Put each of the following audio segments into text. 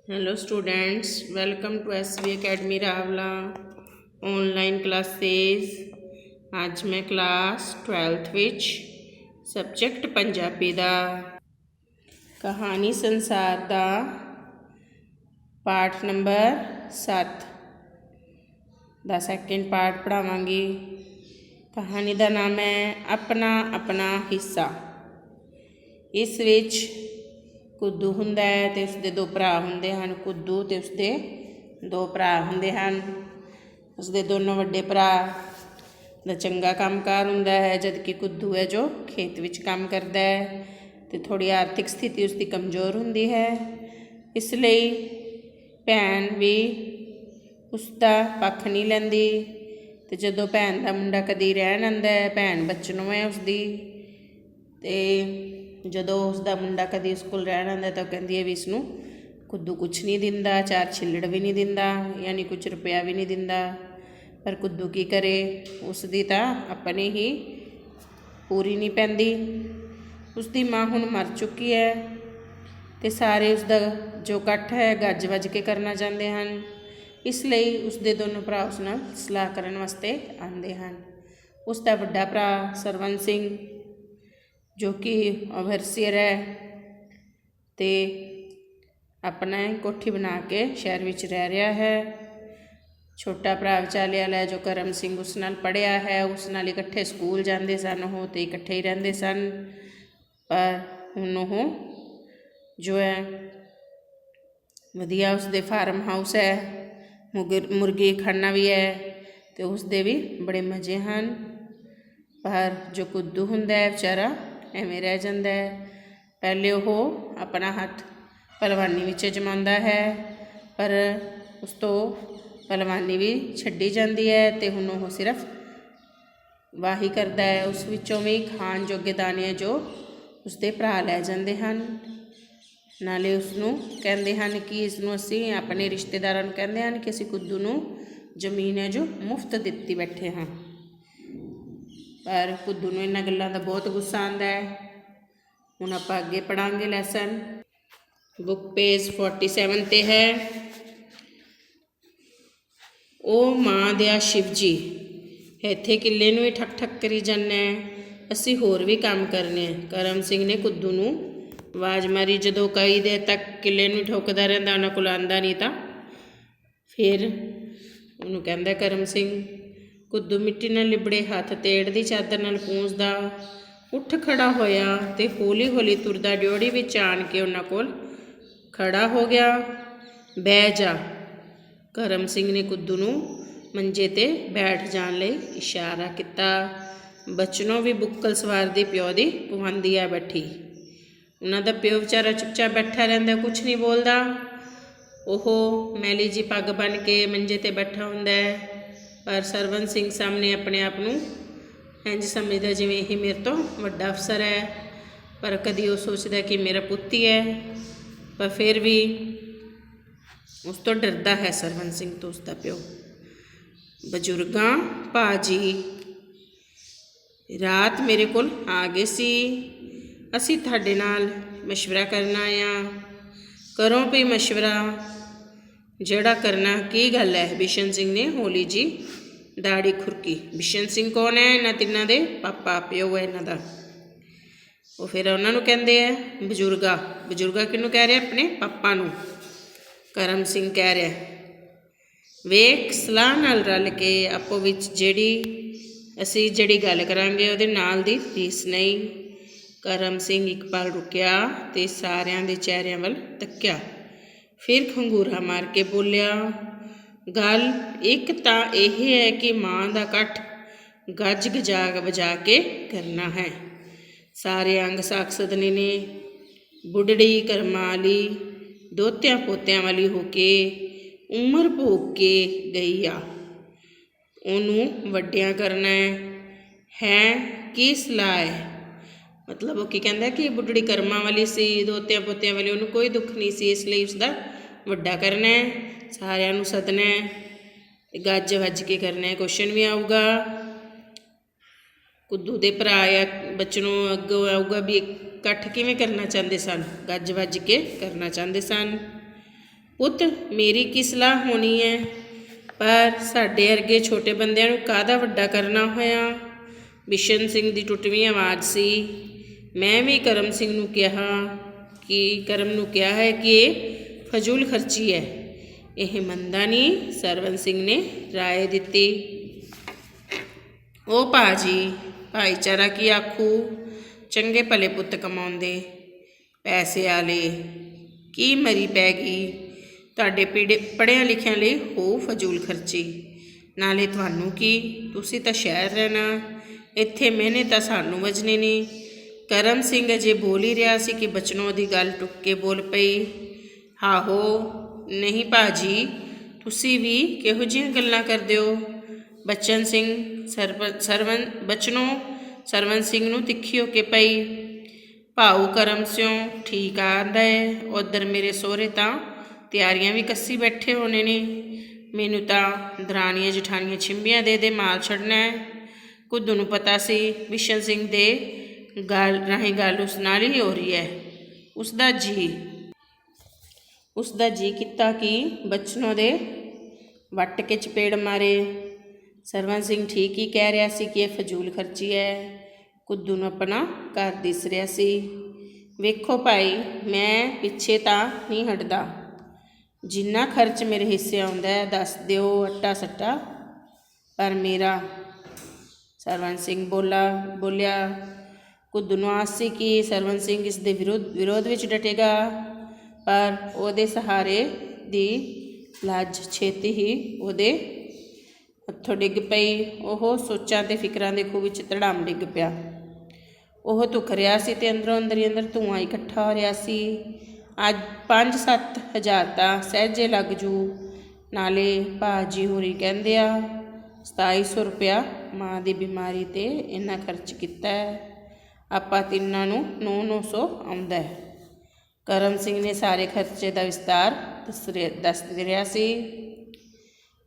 Hello students, welcome to SV academy Rawla online classes. आज मैं class 12th विच subject Punjabi दा कहानी संसार दा पाठ नंबर 7 दा सैकेंड पार्ट पढ़ावांगी। कहानी दा नाम है अपना अपना हिस्सा। इस विच कुद्दू हुंदा है ते उसदे दो भरा हुंदे हन। कुद्दू ते उसदे दो भरा हुंदे हन। उसदे दोनों वड्डे भरा दा चंगा कामकार हुंदा है, जबकि कुद्दू है जो खेत विच काम करदा है ते थोड़ी आर्थिक स्थिति उसकी कमज़ोर हुंदी है। इसलिए भैन भी उसका पक्ष नहीं लैंदी ते जदों भैन दा मुंडा कदी रहन आंदा है, भैन बच्चनों है उसकी, ते जदों उसका मुंडा कभी उस कोल रहन आंदा तो कहती है भी इसनूं कुद्दू कुछ नहीं दिंदा, चार छिल्लड़ भी नहीं दिंदा, यानी कुछ रुपया भी नहीं दिंदा। पर कुद्दू की करे, उसकी तो अपनी ही पूरी नहीं पैंदी। उसकी माँ हुण मर चुकी है ते सारे उसका जो इकट्ठ है गज वज के करना चाहते हैं। इसलिए उसके दोनों भरा उस नाल सलाह करन वास्ते आते हैं। उसका वड्डा भरा सरवण सिंह जो कि ओवरसीयर है ते अपना कोठी बना के शहर विच रह रहा है। छोटा भरा विचाले वाला है जो करम सिंह उस नाल पढ़िया है, उस नाल इकट्ठे स्कूल जाते सन, वो तो इकट्ठे ही रहते सन। पर हुण वो जो है वधिया उसदे फार्म हाउस है, मुर्गी खाना भी है, तो उसदे भी बड़े मज़े हैं। पर जो कुद्दू हुंदा है बेचारा एवें रह जाता है। पहले वो अपना हथ पहलवानी विच जमांदा है, पर उस तो पहलवानी भी छड्डी जाती है तो हुण वो सिर्फ वाही करता है। उस विचों भी खाण जोगे दाने जो उसके भरा लै जाते हैं। नाले उसनूं कहते हैं कि इसनूं असीं अपने रिश्तेदारां नूं कहते हैं कि असीं कुद्दू नूं जमीन है जो मुफ्त दित्ती बैठे हाँ। पर कुद्दू नूं इन्हां गल्लां दा बहुत गुस्सा आंदा है। हुण आपां अगे पढ़ांगे लैसन। बुक पेज 47 ते है। ओ मां दिया शिव जी, इत्थे किले नूं ही ठक ठक करी जाना है, असीं होर भी काम करने। करम सिंह ने कुद्दू नूं आवाज़ मारी। जदों कई देर तक किले नूं ठोकदा रहिंदा, उन्हां कोल आंदा नहीं तां फिर उन्हूं कहंदा करम सिंह। कुद्दू मिट्टी नाल लिबड़े हथ तेड़ दी चादर नाल पूंझदा उठ खड़ा होया ते हौली हौली तुरदा ड्योड़ी विच आण के उन्हां कोल खड़ा हो गया। बह जा। करम सिंह ने कुद्दू नूं मंजे ते बैठ जाण लई इशारा किता। बचनों भी बुक्कल सवार दी प्यो दी पवांदी आ बैठी। उन्हां दा प्यो बेचारा चुपचाप बैठा रहिंदा, कुछ नहीं बोलदा। ओह मैली जी पग बन के मंजे ते बैठा हुंदा है, पर सरवण सिंह सामने अपने आप नूं इंज समझदा जिवें यही मेरे तो वड्डा अफसर है। पर कदी वो सोचदा कि मेरा पुत्त ही है, पर फिर भी उस तो डरदा है सरवण सिंह तो उसका प्यो। बजुर्गां भाजी रात मेरे कोल आ गए सी, असीं तुहाडे नाल मशवरा करना आया। करो भई मशवरा, जड़ा करना की गल है। बिशन सिंह ने हौली जी दाड़ी खुरकी। बिशन सिंह कौन है? इन्हां तिन्हां दे पापा, प्यो है इन्हां दा। वो फिर उन्हां नूं कहंदे है बजुर्गा। बजुर्गा किनूं कह रहे? अपने पापा नूं। करम सिंह कह रहा वेख सलाह नाल रल के आपो विच असीं जिहड़ी गल करांगे उहदे नाल दी रीस नहीं। करम सिंह एक पल रुकिया ते सारियां दे चेहरिਆਂ ਵੱਲ तक्या, फिर खंगूरा मार के बोलिया गल एक तां यह है कि मां दा कट्ठ गज गजाग बजा के करना है। सारे अंग साख सदने ने। बुढ़ड़ी करमां वाली दोत्या पोत्यां वाली हो के उम्र भोग के गई आ। ओनू वड्डियां करना है की सलाह है? मतलब वो की कहता कि बुढ़ड़ी करमां वाली सी, दोत्या पोत्यां वाली, उन्होंने कोई दुख नहीं सी, इसलिए उसका वड्डा करना है, सारियां नूं सदना है, गज वज के करना है। क्वेश्चन भी आऊगा कुद्दू दे भरा या बच्चनों अगों आऊगा भी इकट्ठ किवें करना चाहते सन? गज वज के करना चाहते सन। ਪੁੱਤ ਮੇਰੀ ਕੀ ਸਲਾਹ ਹੋਣੀ ਹੈ, ਪਰ ਸਾਡੇ ਵਰਗੇ ਛੋਟੇ ਬੰਦਿਆਂ ਨੂੰ ਕਾਹਦਾ ਵੱਡਾ ਕਰਨਾ ਹੋਇਆ। ਬਿਸ਼ਨ ਸਿੰਘ ਦੀ ਟੁੱਟਵੀਂ ਆਵਾਜ਼ ਸੀ। ਮੈਂ ਵੀ ਕਰਮ ਸਿੰਘ ਨੂੰ ਕਿਹਾ ਹੈ ਕਿ ਇਹ ਫਜ਼ੂਲ ਖਰਚੀ ਹੈ। ਇਹ ਮੰਨਦਾ ਨਹੀਂ। ਸਰਵਨ ਸਿੰਘ ਨੇ ਰਾਏ ਦਿੱਤੀ। ਉਹ ਭਾਜੀ ਭਾਈਚਾਰਾ ਕੀ ਆਖੂ, ਚੰਗੇ ਭਲੇ ਪੁੱਤ ਕਮਾਉਂਦੇ ਪੈਸੇ ਵਾਲੇ ਕੀ ਮਰੀ ਪੈ ਗਈ। ਤੁਹਾਡੇ ਪੜ੍ਹਿਆਂ ਲਿਖਿਆਂ ਲਈ ਹੋ ਫਜ਼ੂਲ ਖਰਚੀ। ਨਾਲੇ ਤੁਹਾਨੂੰ ਕੀ, ਤੁਸੀਂ ਤਾਂ ਸ਼ਹਿਰ ਰਹਿਣਾ, ਇੱਥੇ ਮਿਹਨਤ ਤਾਂ ਸਾਨੂੰ ਵਜਣੀ ਨਹੀਂ। ਕਰਮ ਸਿੰਘ ਅਜੇ ਬੋਲ ਹੀ ਰਿਹਾ ਸੀ ਕਿ ਬਚਨੋਂ ਦੀ ਗੱਲ ਟੁੱਕ ਕੇ ਬੋਲ ਪਈ। ਆਹੋ ਨਹੀਂ ਭਾਜੀ, ਤੁਸੀਂ ਵੀ ਕਿਹੋ ਜਿਹੀਆਂ ਗੱਲਾਂ ਕਰਦੇ ਹੋ। ਬਚਨ ਸਿੰਘ ਸਰਵਨ ਸਿੰਘ ਨੂੰ ਤਿੱਖੀ ਹੋ ਕੇ ਪਈ। ਭਾਊ ਕਰਮ ਸਿਉਂ ਠੀਕ ਆਂਦਾ ਹੈ। ਉੱਧਰ ਮੇਰੇ ਸਹੁਰੇ ਤਾਂ ਤਿਆਰੀਆਂ ਵੀ ਕੱਸੀ ਬੈਠੇ ਹੋਣੇ ਨੇ। ਮੈਨੂੰ ਤਾਂ ਦਰਾਣੀਆਂ ਜਠਾਣੀਆਂ ਛਿੰਬੀਆਂ ਦੇ ਮਾਲ ਛੱਡਣਾ ਹੈ। ਕੁੱਦੂ ਨੂੰ ਪਤਾ ਸੀ ਬਿਸ਼ਨ ਸਿੰਘ ਦੇ ਗੱਲ ਉਸ ਨਾਲ ਹੀ ਹੋ ਰਹੀ ਹੈ। ਉਸਦਾ ਜੀ ਕੀਤਾ ਕਿ ਬਚਨੋਂ ਦੇ ਵੱਟ ਕੇ ਚਪੇੜ ਮਾਰੇ। ਸਰਵਨ ਸਿੰਘ ਠੀਕ ਹੀ ਕਹਿ ਰਿਹਾ ਸੀ ਕਿ ਇਹ ਫਜ਼ੂਲ ਖਰਚੀ ਹੈ। ਕੁੱਦੂ ਨੂੰ ਆਪਣਾ ਘਰ ਦਿਸ ਰਿਹਾ ਸੀ। ਵੇਖੋ ਭਾਈ, ਮੈਂ ਪਿੱਛੇ ਤਾਂ ਨਹੀਂ ਹਟਦਾ। ਜਿੰਨਾ ਖਰਚ ਮੇਰੇ ਹਿੱਸੇ ਆਉਂਦਾ ਹੈ ਦੱਸ ਦਿਓ ਅੱਟਾ ਸੱਟਾ। ਪਰ ਮੇਰਾ ਸਰਵਨ ਸਿੰਘ ਬੋਲਿਆ। ਕੁੱਦੂ ਨੂੰ ਆਸ ਸੀ ਕਿ ਸਰਵਨ ਸਿੰਘ ਇਸ ਦੇ ਵਿਰੋਧ ਵਿੱਚ ਡਟੇਗਾ, ਪਰ ਉਹਦੇ ਸਹਾਰੇ ਦੀ ਲੱਜ ਛੇਤੀ ਹੀ ਉਹਦੇ ਹੱਥੋਂ ਡਿੱਗ ਪਈ। ਉਹ ਸੋਚਾਂ ਅਤੇ ਫਿਕਰਾਂ ਦੇ ਖੂਹ ਵਿੱਚ ਧੜਾਮ ਡਿੱਗ ਪਿਆ। ਉਹ ਧੁੱਖ ਰਿਹਾ ਸੀ ਅਤੇ ਅੰਦਰੋਂ ਅੰਦਰ ਧੂੰਆਂ ਇਕੱਠਾ ਹੋ ਰਿਹਾ ਸੀ। ਅੱਜ 5-7 ਹਜ਼ਾਰ ਤਾਂ ਸਹਿਜੇ ਲੱਗ ਜੂ। ਨਾਲੇ ਭਾਜੀ ਹੋਰੀ ਕਹਿੰਦੇ ਆ 2700 ਰੁਪਇਆ ਮਾਂ ਦੀ ਬਿਮਾਰੀ 'ਤੇ ਇੰਨਾ ਖਰਚ ਕੀਤਾ ਹੈ। ਆਪਾਂ ਤਿੰਨਾਂ ਨੂੰ 900 ਆਉਂਦਾ ਹੈ। ਕਰਮ ਸਿੰਘ ਨੇ ਸਾਰੇ ਖਰਚੇ ਦਾ ਵਿਸਤਾਰ ਦੱਸ ਰਿਹਾ ਸੀ।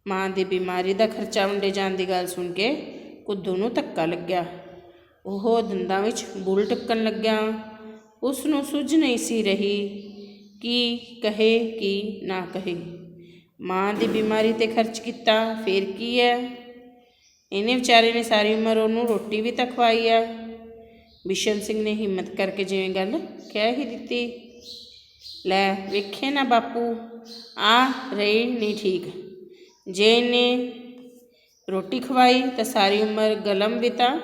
ਮਾਂ ਦੀ ਬਿਮਾਰੀ ਦਾ ਖਰਚਾ ਵੰਡੇ ਜਾਣ ਦੀ ਗੱਲ ਸੁਣ ਕੇ ਕੁੱਦੂ ਨੂੰ ਧੱਕਾ ਲੱਗਿਆ। ਉਹ ਦੰਦਾਂ ਵਿੱਚ ਬੁੱਲ ਟੁੱਕਣ ਲੱਗਿਆ। ਉਸ ਨੂੰ ਸੁੱਝ ਨਹੀਂ ਸੀ ਰਹੀ ਕੀ ਕਹੇ ਕੀ ਨਾ ਕਹੇ। ਮਾਂ ਦੀ ਬਿਮਾਰੀ 'ਤੇ ਖਰਚ ਕੀਤਾ ਫੇਰ ਕੀ ਹੈ। ਇਹਨੇ ਵਿਚਾਰੇ ਨੇ ਸਾਰੀ ਉਮਰ ਉਹਨੂੰ ਰੋਟੀ ਵੀ ਤਾਂ ਖਵਾਈ ਹੈ। ਬਿਸ਼ਨ ਸਿੰਘ ਨੇ ਹਿੰਮਤ ਕਰਕੇ ਜਿਵੇਂ ਗੱਲ ਕਹਿ ਹੀ ਦਿੱਤੀ। ਲੈ ਵੇਖੇ ਨਾ ਬਾਪੂ, ਆ ਰਹੀ ਨਹੀਂ ਠੀਕ। ਜੇ ਇਹਨੇ ਰੋਟੀ ਖਵਾਈ ਤਾਂ ਸਾਰੀ ਉਮਰ ਗਲਮ ਵੀ ਤਾਂ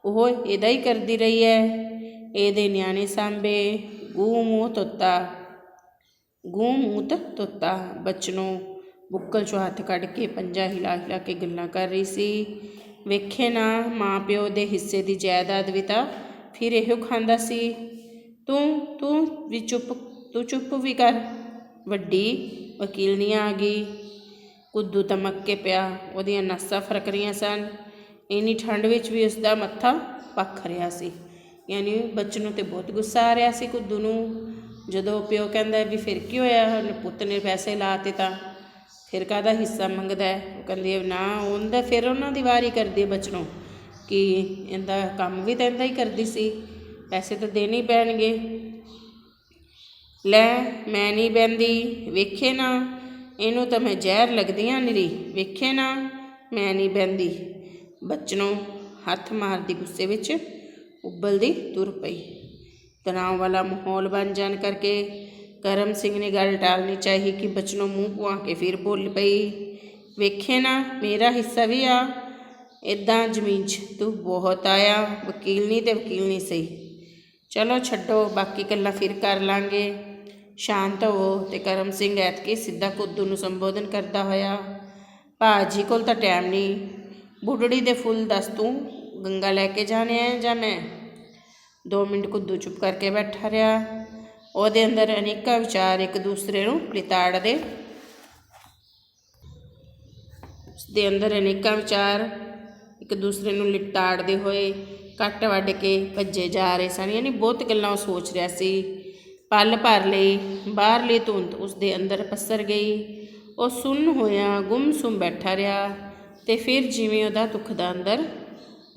ਉਹ ਇਹਦਾ ਹੀ ਕਰਦੀ ਰਹੀ ਹੈ। ਇਹਦੇ ਨਿਆਣੇ ਸਾਂਭੇ, ਗੂੰ ਮੂੰਹ ਧੋਤਾ। ਬਚਨੋਂ ਬੁੱਕਲ 'ਚੋਂ ਹੱਥ ਕੱਢ ਕੇ ਪੰਜਾ ਹਿਲਾ ਕੇ ਗੱਲਾਂ ਕਰ ਰਹੀ ਸੀ। ਵੇਖੇ ਨਾ, ਮਾਂ ਪਿਓ ਦੇ ਹਿੱਸੇ ਦੀ ਜਾਇਦਾਦ ਵੀ ਤਾਂ ਫਿਰ ਇਹੋ ਖਾਂਦਾ ਸੀ। ਤੂੰ ਚੁੱਪ ਵੀ ਕਰ। ਵੱਡੀ ਵਕੀਲਨੀ ਆ ਗਈ। ਕੁੱਦੂ ਧਮਕ ਕੇ ਪਿਆ। ਉਹਦੀਆਂ ਨਸਾਂ ਫਰਕ ਰਹੀਆਂ ਸਨ। ਇੰਨੀ ਠੰਡ ਵਿੱਚ ਵੀ ਉਸਦਾ ਮੱਥਾ ਭਖ ਰਿਹਾ ਸੀ। ਯਾਨੀ ਬਚਨੋਂ 'ਤੇ ਬਹੁਤ ਗੁੱਸਾ ਆ ਰਿਹਾ ਸੀ ਕੁੱਦੂ ਨੂੰ। ਜਦੋਂ ਪਿਓ ਕਹਿੰਦਾ ਵੀ ਫਿਰ ਕੀ ਹੋਇਆ, ਪੁੱਤ ਨੇ ਪੈਸੇ ਲਾਤੇ ਤਾਂ ਫਿਰ ਕਾਹਦਾ ਹਿੱਸਾ ਮੰਗਦਾ ਹੈ। ਉਹ ਕਹਿੰਦੀ ਨਾ, ਉਹਦਾ ਫਿਰ ਉਹਨਾਂ ਦੀ ਵਾਰੀ ਕਰਦੀ ਹੈ ਬਚਨੋਂ ਕਿ ਇਹਦਾ ਕੰਮ ਵੀ ਤਾਂ ਇੱਦਾਂ ਹੀ ਕਰਦੀ ਸੀ, ਪੈਸੇ ਤਾਂ ਦੇਣੇ ਹੀ ਪੈਣਗੇ। ਲੈ ਮੈਂ ਨਹੀਂ ਬਹਿੰਦੀ। ਵੇਖੇ ਨਾ, ਇਹਨੂੰ ਤਾਂ ਮੈਂ ਜ਼ਹਿਰ ਲੱਗਦੀਆਂ ਨਿਰੀ। ਵੇਖੇ ਨਾ, ਮੈਂ ਨਹੀਂ ਬਹਿੰਦੀ। ਬਚਨੋਂ ਹੱਥ ਮਾਰਦੀ ਗੁੱਸੇ ਵਿੱਚ ਉਬਲਦੀ ਤੁਰ ਪਈ। ਤਣਾਅ ਵਾਲਾ ਮਾਹੌਲ ਬਣ ਜਾਣ ਕਰਕੇ ਕਰਮ ਸਿੰਘ ਨੇ ਗੱਲ ਟਾਲਣੀ ਚਾਹੀ ਕਿ ਬਚਨੋਂ ਮੂੰਹ ਪੁਆ ਕੇ ਫਿਰ ਬੋਲ ਪਈ। ਵੇਖੇ ਨਾ, ਮੇਰਾ ਹਿੱਸਾ ਵੀ ਆ। ਇੱਦਾਂ ਜ਼ਮੀਨ 'ਚ ਤੂੰ ਬਹੁਤ ਆਇਆ। ਵਕੀਲਨੀ ਸਹੀ। ਚਲੋ ਛੱਡੋ, ਬਾਕੀ ਗੱਲਾਂ ਫਿਰ ਕਰ ਲਾਂਗੇ। ਸ਼ਾਂਤ ਹੋਵੋ। ਅਤੇ ਕਰਮ ਸਿੰਘ ਐਤਕੀ ਸਿੱਧਾ ਕੁੱਦੂ ਨੂੰ ਸੰਬੋਧਨ ਕਰਦਾ ਹੋਇਆ, ਭਾਜੀ ਕੋਲ ਤਾਂ ਟਾਈਮ ਨਹੀਂ। ਬੁੱਢੜੀ ਦੇ ਫੁੱਲ ਦੱਸ, ਤੂੰ ਗੰਗਾ ਲੈ ਕੇ ਜਾਣੇ ਹੈ ਜਾਂ ਮੈਂ? 2 ਮਿੰਟ ਕੁੱਦੂ ਚੁੱਪ ਕਰਕੇ ਬੈਠਾ ਰਿਹਾ। ਉਹਦੇ ਅੰਦਰ ਅਨੇਕਾਂ ਵਿਚਾਰ ਇੱਕ ਦੂਸਰੇ ਨੂੰ ਲਿਤਾੜਦੇ ਹੋਏ ਕੱਟ ਵੱਢ ਕੇ ਭੱਜੇ ਜਾ ਰਹੇ ਸਨ। ਯਾਨੀ ਬਹੁਤ ਗੱਲਾਂ ਉਹ ਸੋਚ ਰਿਹਾ ਸੀ। ਪਲ ਭਰ ਲਈ ਬਾਹਰਲੀ ਧੁੰਦ ਉਸਦੇ ਅੰਦਰ ਪਸਰ ਗਈ। ਉਹ ਸੁੰਨ ਹੋਇਆ ਗੁੰਮਸੁੰਮ ਬੈਠਾ ਰਿਹਾ ਅਤੇ ਫਿਰ ਜਿਵੇਂ ਉਹਦਾ ਦੁੱਖ ਦਾ ਅੰਦਰ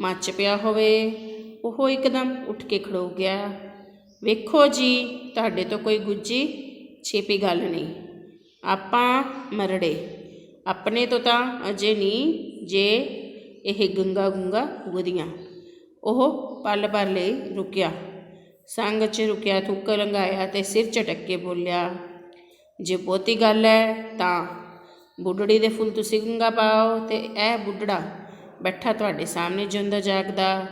ਮੱਚ ਪਿਆ ਹੋਵੇ, ਉਹ ਇੱਕਦਮ ਉੱਠ ਕੇ ਖੜੋ ਗਿਆ। ਵੇਖੋ ਜੀ, ਤੁਹਾਡੇ ਤੋਂ ਕੋਈ ਗੁੱਝੀ ਛੇਪੀ ਗੱਲ ਨਹੀਂ। ਆਪਾਂ ਮਰੜੇ। ਆਪਣੇ ਤੋਂ ਤਾਂ ਅਜੇ ਨਹੀਂ ਜੇ ਇਹ ਗੰਗਾ ਗੁੰਗਾ ਗੁਦੀਆਂ। ਉਹ ਪਲ ਭਰ ਲਈ ਰੁਕਿਆ, ਸੰਗ 'ਚ ਰੁਕਿਆ, ਥੁੱਕ ਲੰਘਾਇਆ ਤੇ ਸਿਰ ਝਟਕ ਕੇ ਬੋਲਿਆ, ਜੇ ਬਹੁਤੀ ਗੱਲ ਹੈ ਤਾਂ ਬੁੱਢੜੀ ਦੇ ਫੁੱਲ ਤੁਸੀਂ ਗੰਗਾ ਪਾਓ ਤੇ ਇਹ ਬੁੱਢੜਾ ਬੈਠਾ ਤੁਹਾਡੇ ਸਾਹਮਣੇ ਜਿਉਂਦਾ ਜਾਗਦਾ।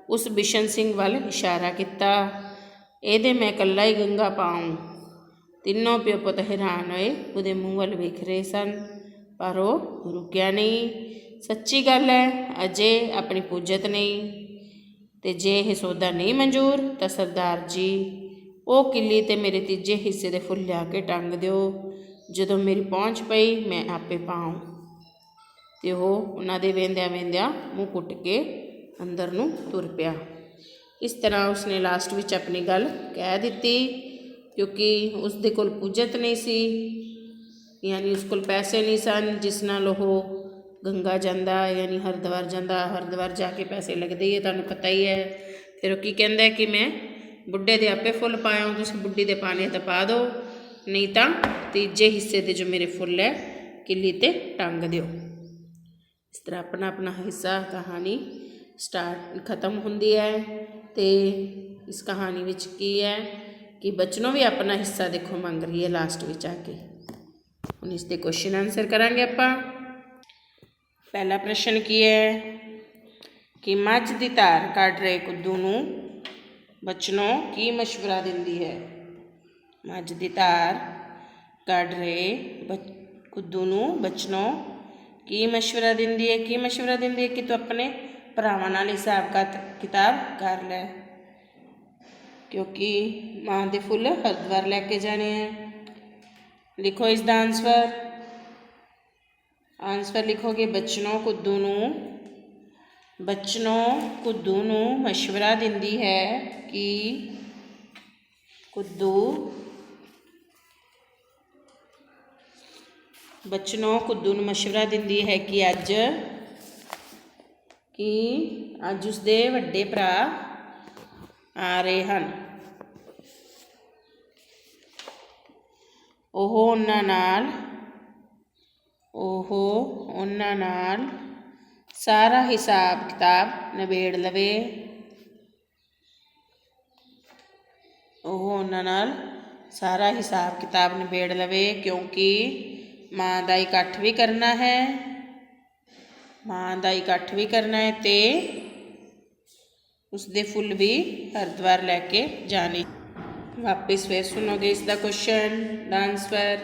ਉਸ ਬਿਸ਼ਨ ਸਿੰਘ ਵੱਲ ਇਸ਼ਾਰਾ ਕੀਤਾ, ਇਹਦੇ ਮੈਂ ਇਕੱਲਾ ਹੀ ਗੰਗਾ ਪਾऊँ। ਤਿੰਨੋਂ ਪਿਓ ਪੁੱਤ ਹੈਰਾਨ ਹੋਏ, ਉਹਦੇ ਮੂੰਹ ਵੱਲ ਵੇਖ ਰਹੇ ਸਨ, ਪਰ ਉਹ ਰੁਕਿਆ ਨਹੀਂ। ਸੱਚੀ ਗੱਲ ਹੈ, ਅਜੇ ਆਪਣੀ ਪੁੱਜਤ ਨਹੀਂ। ਤੇ ਜੇ ਇਹ ਸੌਦਾ ਨਹੀਂ ਮਨਜ਼ੂਰ ਤਾਂ ਸਰਦਾਰ ਜੀ ਉਹ ਕਿੱਲੀ ਤੇ ਮੇਰੇ ਤੀਜੇ ਹਿੱਸੇ ਦੇ ਫੁੱਲ ਲਿਆ ਕੇ ਟੰਗ ਦਿਓ। ਜਦੋਂ ਮੇਰੀ ਪਹੁੰਚ ਪਈ ਮੈਂ ਆਪੇ ਪਾऊँ। ਤੇ ਉਹ ਉਹਨਾਂ ਦੇ ਵੇਂਦਿਆਂ ਵੇਂਦਿਆਂ ਮੂੰਹ ਕੁੱਟ ਕੇ ਅੰਦਰ ਨੂੰ ਤੁਰ ਪਿਆ। ਇਸ ਤਰ੍ਹਾਂ ਉਸਨੇ ਲਾਸਟ ਵਿੱਚ ਆਪਣੀ ਗੱਲ ਕਹਿ ਦਿੱਤੀ, ਕਿਉਂਕਿ ਉਸਦੇ ਕੋਲ ਪੁੱਜਤ ਨਹੀਂ ਸੀ, ਯਾਨੀ ਉਸ ਕੋਲ ਪੈਸੇ ਨਹੀਂ ਸਨ ਜਿਸ ਨਾਲ ਉਹ ਗੰਗਾ ਜਾਂਦਾ, ਯਾਨੀ ਹਰਿਦੁਆਰ ਜਾਂਦਾ। ਹਰਿਦੁਆਰ ਜਾ ਕੇ ਪੈਸੇ ਲੱਗਦੇ ਹੀ ਹੈ, ਤੁਹਾਨੂੰ ਪਤਾ ਹੀ ਹੈ। ਫਿਰ ਉਹ ਕੀ ਕਹਿੰਦਾ ਕਿ ਮੈਂ ਬੁੱਢੇ ਦੇ ਆਪੇ ਫੁੱਲ ਪਾਇਆ, ਤੁਸੀਂ ਬੁੱਢੀ ਦੇ ਪਾਣੇ ਤਾਂ ਪਾ ਦਿਓ, ਨਹੀਂ ਤਾਂ ਤੀਜੇ ਹਿੱਸੇ ਦੇ ਜੋ ਮੇਰੇ ਫੁੱਲ ਹੈ ਕਿੱਲੀ 'ਤੇ ਟੰਗ ਦਿਓ। ਇਸ ਤਰ੍ਹਾਂ ਆਪਣਾ ਆਪਣਾ ਹਿੱਸਾ ਕਹਾਣੀ ਖਤਮ ਹੁੰਦੀ ਹੈ। ਅਤੇ ਇਸ ਕਹਾਣੀ ਵਿੱਚ ਕੀ ਹੈ ਕਿ ਬਚਨੋਂ ਵੀ ਆਪਣਾ ਹਿੱਸਾ ਦੇਖੋ ਮੰਗ ਰਹੀ ਹੈ ਲਾਸਟ ਵਿੱਚ ਆ ਕੇ। ਹੁਣ ਇਸ ਦੇ ਕੁਐਸਚਨ ਆਨਸਰ ਕਰਾਂਗੇ ਆਪਾਂ। ਪਹਿਲਾ ਪ੍ਰਸ਼ਨ ਕੀ ਹੈ ਕਿ ਮੱਝ ਦੀ ਧਾਰ ਕੱਢ ਰਹੇ ਕੁੱਦੂ ਨੂੰ ਬਚਨੋਂ ਕੀ ਮਸ਼ਵਰਾ ਦਿੰਦੀ ਹੈ। ਮੱਝ ਦੀ ਧਾਰ ਕੱਢ ਰਹੇ ਕੁੱਦੂ ਨੂੰ ਬਚਨੋਂ ਕੀ ਮਸ਼ਵਰਾ ਦਿੰਦੀ ਹੈ। ਕੀ ਮਸ਼ਵਰਾ ਦਿੰਦੀ ਹੈ ਕਿ ਤੂੰ ਆਪਣੇ ਭਰਾਵਾਂ ਨਾਲ ਹਿਸਾਬ ਕਿਤਾਬ ਕਰ ਲੈ, ਕਿਉਂਕਿ ਮਾਂ ਦੇ ਫੁੱਲ ਹਰਿਦੁਆਰ ਲੈ ਕੇ ਜਾਣੇ ਹੈ। ਲਿਖੋ ਇਸ ਦਾ ਆਨਸਰ। ਆਨਸਰ ਲਿਖੋਗੇ ਬਚਨੋਂ ਕੁੱਦੂ ਨੂੰ ਮਸ਼ਵਰਾ ਦਿੰਦੀ ਹੈ ਕਿ ਬਚਨੋਂ ਕੁੱਦੂ ਨੂੰ ਮਸ਼ਵਰਾ ਦਿੰਦੀ ਹੈ ਕਿ ਅੱਜ ਉਸਦੇ ਵੱਡੇ ਭਰਾ ਆ ਰਹੇ ਹਨ। ਉਹ ਉਹਨਾਂ ਨਾਲ ਸਾਰਾ ਹਿਸਾਬ ਕਿਤਾਬ ਨਿਬੇੜ ਲਵੇ। ਕਿਉਂਕਿ ਮਾਂ ਦਾ ਇਕੱਠ ਵੀ ਕਰਨਾ ਹੈ ਤੇ ਉਸਦੇ ਫੁੱਲ ਵੀ ਹਰਿਦੁਆਰ ਲੈ ਕੇ ਜਾਣੇ। ਵਾਪਿਸ ਫਿਰ ਸੁਣੋਗੇ ਇਸ ਦਾ ਕੁਐਸਚਨ ਦਾ ਆਨਸਰ।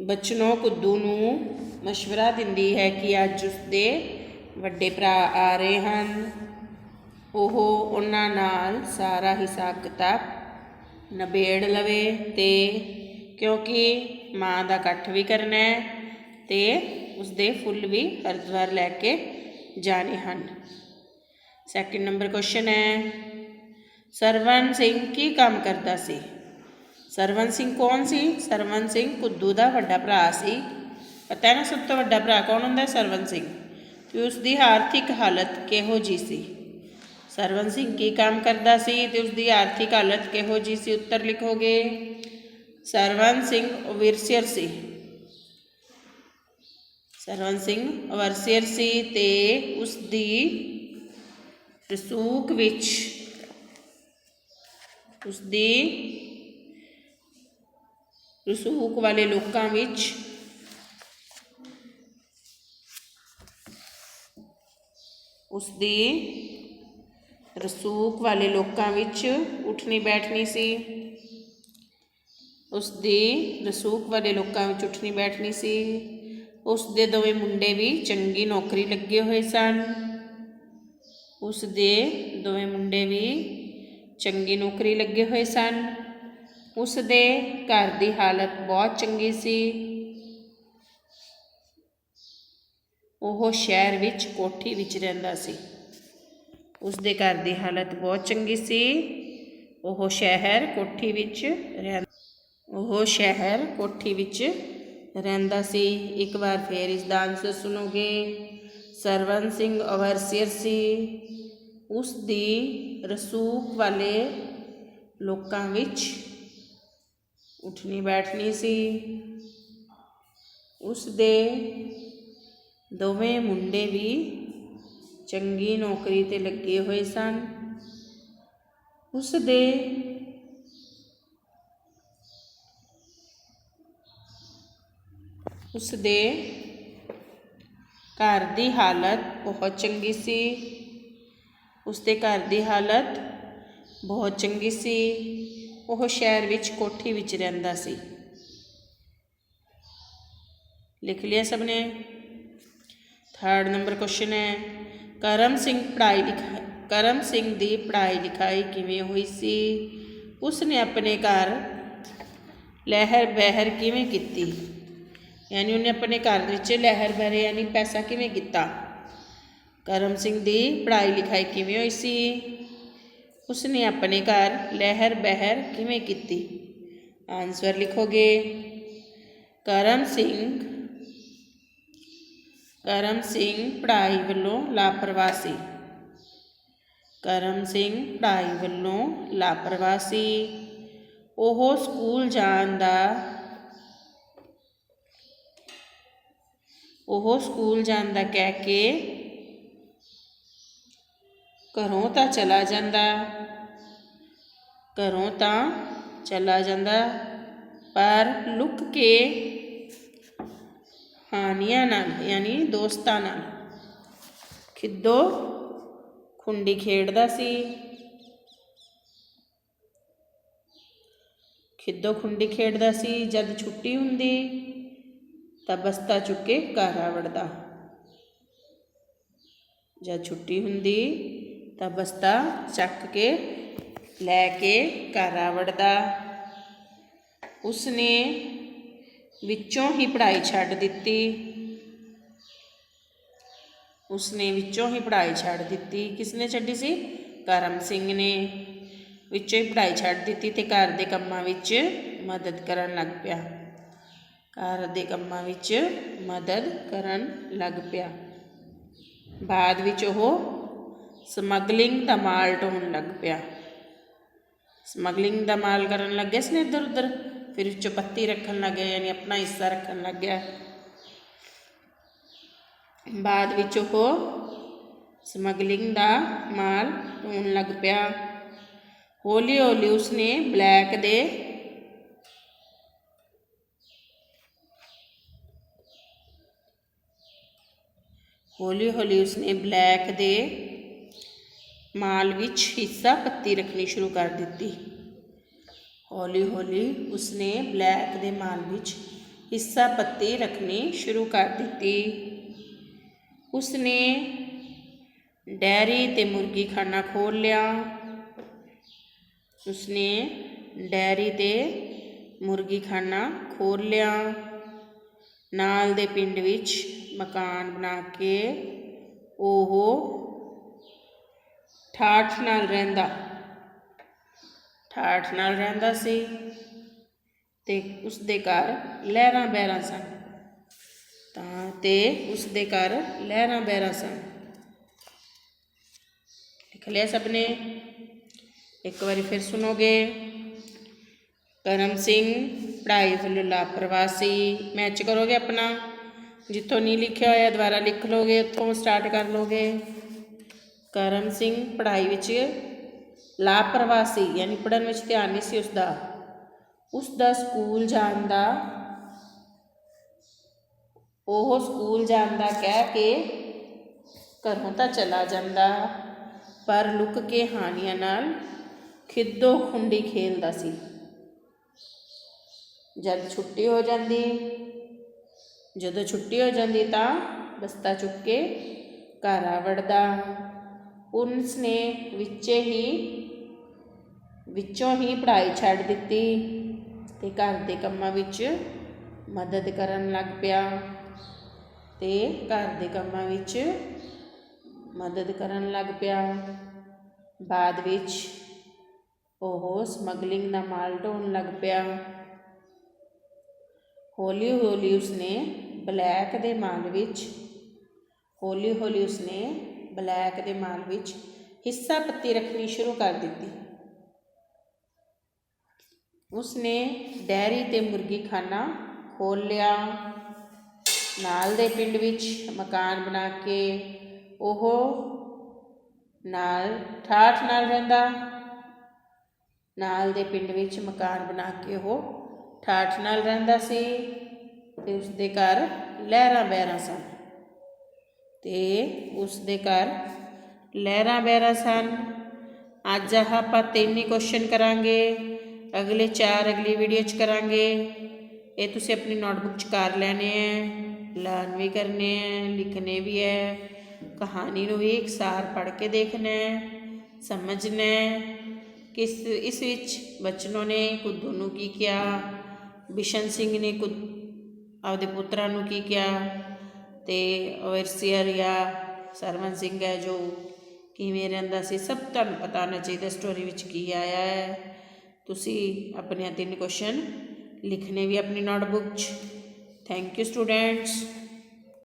ਬਚਨੋਂ ਕੁੱਦੂ ਨੂੰ ਮਸ਼ਵਰਾ ਦਿੰਦੀ ਹੈ ਕਿ ਅੱਜ ਉਸਦੇ ਵੱਡੇ ਭਰਾ ਆ ਰਹੇ ਹਨ। ਉਹ ਉਹਨਾਂ ਨਾਲ ਸਾਰਾ ਹਿਸਾਬ ਕਿਤਾਬ ਨਿਬੇੜ ਲਵੇ ਤੇ ਕਿਉਂਕਿ ਮਾਂ ਦਾ ਇਕੱਠ ਵੀ ਕਰਨਾ ਹੈ ਤੇ ਉਸਦੇ ਫੁੱਲ ਵੀ ਹਰਿਦੁਆਰ ਲੈ ਕੇ ਜਾਣੇ ਹਨ। ਸੈਕਿੰਡ ਨੰਬਰ ਕੁਐਸਚਨ ਹੈ, ਸਰਵਣ ਸਿੰਘ ਕੀ ਕੰਮ ਕਰਦਾ ਸੀ। ਸਰਵਣ ਸਿੰਘ ਕੌਣ ਸੀ। ਸਰਵਣ ਸਿੰਘ ਕੁੱਦੂ ਦਾ ਵੱਡਾ ਭਰਾ ਸੀ। ਪਤਾ ਹੈ ਨਾ ਸਭ ਤੋਂ ਵੱਡਾ ਭਰਾ ਕੌਣ ਹੁੰਦਾ, ਸਰਵਣ ਸਿੰਘ। ਅਤੇ ਉਸਦੀ ਆਰਥਿਕ ਹਾਲਤ ਕਿਹੋ ਜਿਹੀ ਸੀ। ਸਰਵਣ ਸਿੰਘ ਕੀ ਕੰਮ ਕਰਦਾ ਸੀ ਅਤੇ ਉਸਦੀ ਆਰਥਿਕ ਹਾਲਤ ਕਿਹੋ ਜਿਹੀ ਸੀ। ਉੱਤਰ ਲਿਖੋਗੇ ਸਰਵਣ ਸਿੰਘ ਓਵਰਸੀਅਰ ਸੀ। ਸਰਵਣ ਸਿੰਘ ਓਵਰਸੀਅਰ ਸੀ ਅਤੇ ਉਸਦੀ ਰਸੂਖ ਵਾਲੇ ਲੋਕਾਂ ਵਿੱਚ ਉੱਠਣੀ ਬੈਠਣੀ ਸੀ। ਉਸਦੇ ਦੋਵੇਂ ਮੁੰਡੇ ਵੀ ਚੰਗੀ ਨੌਕਰੀ ਲੱਗੇ ਹੋਏ ਸਨ। ਉਸਦੇ ਘਰ ਦੀ ਹਾਲਤ ਬਹੁਤ ਚੰਗੀ ਸੀ। ਉਹ ਸ਼ਹਿਰ ਵਿੱਚ ਕੋਠੀ ਵਿੱਚ ਰਹਿੰਦਾ ਸੀ। ਉਸਦੇ ਘਰ ਦੀ ਹਾਲਤ ਬਹੁਤ ਚੰਗੀ ਸੀ। ਉਹ ਸ਼ਹਿਰ ਕੋਠੀ ਵਿੱਚ ਰਹਿੰਦਾ ਸੀ। ਇੱਕ ਵਾਰ ਫਿਰ ਇਸ ਦਾ ਆਨਸਰ ਸੁਣੋਗੇ। ਸਰਵਣ ਸਿੰਘ ਓਵਰਸੀਅਰ ਸੀ। ਉਸਦੀ ਰਸੂਖ ਵਾਲੇ ਲੋਕਾਂ ਵਿੱਚ ਉੱਠਣੀ ਬੈਠਣੀ ਸੀ। ਉਸ ਦੇ ਦੋਵੇਂ ਮੁੰਡੇ ਵੀ ਚੰਗੀ ਨੌਕਰੀ 'ਤੇ ਲੱਗੇ ਹੋਏ ਸਨ। ਉਸ ਦੇ ਘਰ ਦੀ ਹਾਲਤ ਬਹੁਤ ਚੰਗੀ ਸੀ। ਉਸ ਦੇ ਘਰ ਦੀ ਹਾਲਤ ਬਹੁਤ ਚੰਗੀ ਸੀ। ਉਹ ਸ਼ਹਿਰ ਵਿੱਚ ਕੋਠੀ ਵਿੱਚ ਰਹਿੰਦਾ ਸੀ। ਲਿਖ ਲਿਆ ਸਭ ਨੇ। 3rd ਨੰਬਰ ਕੁਐਸਚਨ ਹੈ, ਕਰਮ ਸਿੰਘ ਦੀ ਪੜ੍ਹਾਈ ਲਿਖਾਈ ਕਿਵੇਂ ਹੋਈ ਸੀ? ਉਸ ਨੇ ਆਪਣੇ ਘਰ ਲਹਿਰ ਬਹਿਰ ਕਿਵੇਂ ਕੀਤੀ? ਯਾਨੀ ਉਹਨੇ ਆਪਣੇ ਘਰ ਵਿੱਚ ਲਹਿਰ ਬਹਿਰ ਯਾਨੀ ਪੈਸਾ ਕਿਵੇਂ ਕੀਤਾ? ਕਰਮ ਸਿੰਘ ਦੀ ਪੜ੍ਹਾਈ ਲਿਖਾਈ ਕਿਵੇਂ ਹੋਈ ਸੀ? ਉਸ ਨੇ ਆਪਣੇ ਘਰ ਲਹਿਰ ਬਹਿਰ ਕਿਵੇਂ ਕੀਤੀ? ਆਨਸਰ ਲਿਖੋਗੇ। ਕਰਮ ਸਿੰਘ ਪੜ੍ਹਾਈ ਵੱਲੋਂ ਲਾਪਰਵਾਹ ਸੀ। ਕਰਮ ਸਿੰਘ ਪੜ੍ਹਾਈ ਵੱਲੋਂ ਲਾਪਰਵਾਹ ਸੀ। ਉਹ ਸਕੂਲ ਜਾਣ ਦਾ ਕਹਿ ਕੇ ਘਰੋਂ ਤਾਂ ਚਲਾ ਜਾਂਦਾ ਪਰ ਲੁਕ ਕੇ ਹਾਨੀਆਂ ਨਾਲ ਯਾਨੀ ਦੋਸਤਾਂ ਨਾਲ ਖਿੱਦੋ ਖੁੰਡੀ ਖੇਡਦਾ ਸੀ। ਜਦ ਛੁੱਟੀ ਹੁੰਦੀ ਤਾਂ ਬਸਤਾ ਚੁੱਕ ਕੇ ਘਰ ਆ ਵੜਦਾ। ਚੱਕ ਕੇ ਲੈ ਕੇ ਘਰ ਆ ਵੜਦਾ। ਉਸਨੇ ਵਿੱਚੋਂ ਹੀ ਪੜ੍ਹਾਈ ਛੱਡ ਦਿੱਤੀ। ਕਿਸਨੇ ਛੱਡੀ ਸੀ? ਕਰਮ ਸਿੰਘ ਨੇ ਵਿੱਚੋਂ ਹੀ ਪੜ੍ਹਾਈ ਛੱਡ ਦਿੱਤੀ ਤੇ ਘਰ ਦੇ ਕੰਮਾਂ ਵਿੱਚ ਮਦਦ ਕਰਨ ਲੱਗ ਪਿਆ। ਬਾਅਦ ਵਿੱਚ ਉਹ ਸਮਗਲਿੰਗ ਦਾ ਮਾਲ ਢੋਣ ਲੱਗ ਪਿਆ। ਸਮਗਲਿੰਗ ਦਾ ਮਾਲ ਕਰਨ ਲੱਗ ਗਿਆ ਸੀ ਇੱਧਰ ਉੱਧਰ। ਫਿਰ ਵਿੱਚੋਂ ਪੱਤੀ ਰੱਖਣ ਲੱਗ ਗਿਆ ਯਾਨੀ ਆਪਣਾ ਹਿੱਸਾ ਰੱਖਣ ਲੱਗ ਗਿਆ। ਬਾਅਦ ਵਿੱਚ ਉਹ ਸਮਗਲਿੰਗ ਦਾ ਮਾਲ ਢੋਣ ਲੱਗ ਪਿਆ। ਹੌਲੀ ਹੌਲੀ ਉਸਨੇ ਬਲੈਕ ਦੇ ਮਾਲ ਵਿੱਚ ਹਿੱਸਾ ਪੱਤੀ ਰੱਖਣੀ ਸ਼ੁਰੂ ਕਰ ਦਿੱਤੀ। ਉਸਨੇ ਡੈਰੀ ਤੇ ਮੁਰਗੀਖਾਨਾ ਖੋਲ੍ਹ ਲਿਆ। ਨਾਲ ਦੇ ਪਿੰਡ ਵਿੱਚ ਮਕਾਨ ਬਣਾ ਕੇ ਉਹ ਠਾਠ ਨਾਲ ਰਹਿੰਦਾ ਸੀ ਤੇ ਉਸਦੇ ਘਰ ਲਹਿਰਾਂ ਬਹਿਰਾਂ ਸਨ। ਲਿਖ ਲਿਆ ਸਭ ਨੇ। ਇੱਕ ਵਾਰੀ ਫਿਰ ਸੁਣੋਗੇ। ਕਰਮ ਸਿੰਘ ਪੜ੍ਹਾਈ ਵੱਲੋਂ ਲਾਪਰਵਾਹ ਸੀ। ਮੈਚ ਕਰੋਗੇ ਆਪਣਾ। ਜਿੱਥੋਂ ਨਹੀਂ ਲਿਖਿਆ ਹੋਇਆ ਦੁਬਾਰਾ ਲਿਖ ਲਓਗੇ, ਉੱਥੋਂ ਸਟਾਰਟ ਕਰ ਲਓਗੇ। ਕਰਮ ਸਿੰਘ ਪੜ੍ਹਾਈ ਵਿੱਚ ਲਾਪਰਵਾਹ ਸੀ ਯਾਨੀ ਪੜ੍ਹਨ ਵਿੱਚ ਧਿਆਨ ਨਹੀਂ ਸੀ ਉਸਦਾ। ਸਕੂਲ ਜਾਣ ਦਾ ਕਹਿ ਕੇ ਘਰੋਂ ਤਾਂ ਚਲਾ ਜਾਂਦਾ ਪਰ ਲੁਕ ਕੇ ਹਾਨੀਆਂ ਨਾਲ ਖਿੱਦੋ ਖੁੰਡੀ ਖੇਲਦਾ ਸੀ। ਜਦੋਂ ਛੁੱਟੀ ਹੋ ਜਾਂਦੀ ਤਾਂ ਬਸਤਾ ਚੁੱਕ ਕੇ ਘਰ ਆ ਵੜਦਾ। ਉਸਨੇ ਵਿੱਚੋਂ ਹੀ ਪੜ੍ਹਾਈ ਛੱਡ ਦਿੱਤੀ ਤੇ ਘਰ ਦੇ ਕੰਮਾਂ ਵਿੱਚ ਮਦਦ ਕਰਨ ਲੱਗ ਪਿਆ। ਬਾਅਦ ਵਿੱਚ ਉਹ ਸਮਗਲਿੰਗ ਦਾ ਮਾਲ ਢੋਣ ਲੱਗ ਪਿਆ। ਹੌਲੀ ਹੌਲੀ ਉਸਨੇ ਬਲੈਕ ਦੇ ਮਾਲ ਵਿੱਚ ਹਿੱਸਾ ਪੱਤੀ ਰੱਖਣੀ ਸ਼ੁਰੂ ਕਰ ਦਿੱਤੀ। उसने डेयरी ते मुर्गी खाना खोल लिया। नाल दे पिंड विच मकान बना के ओह नाल ठाठ नाल रहिंदा। नाल दे पिंड विच मकान बना के ओह ठाठ नाल रहिंदा सी ते उसदे घर लहरां बहरां सन। ते उसदे घर लहरां बहरां सन। अज आपां 3 ही क्वेश्चन करांगे, अगले 4 अगली वीडियो च करांगे। ये तुसीं अपनी नोटबुक च कर लैने हैं, लर्न भी करने हैं, लिखने भी है। कहानी नूं भी एक सार पढ़ के देखना है, समझना है कि इस विच बचनों ने कुद्दू नूं की किया, बिशन सिंह ने आपदे पुत्रां नूं की किया, ते ओवरसीयर या सरवन सिंह है जो किवें रहिंदा सी, सब तुहानूं पता होना चाहिए स्टोरी विच की आया है। तुसी अपने 3 क्वेश्चन लिखने भी अपनी नोटबुक च। Thank you students.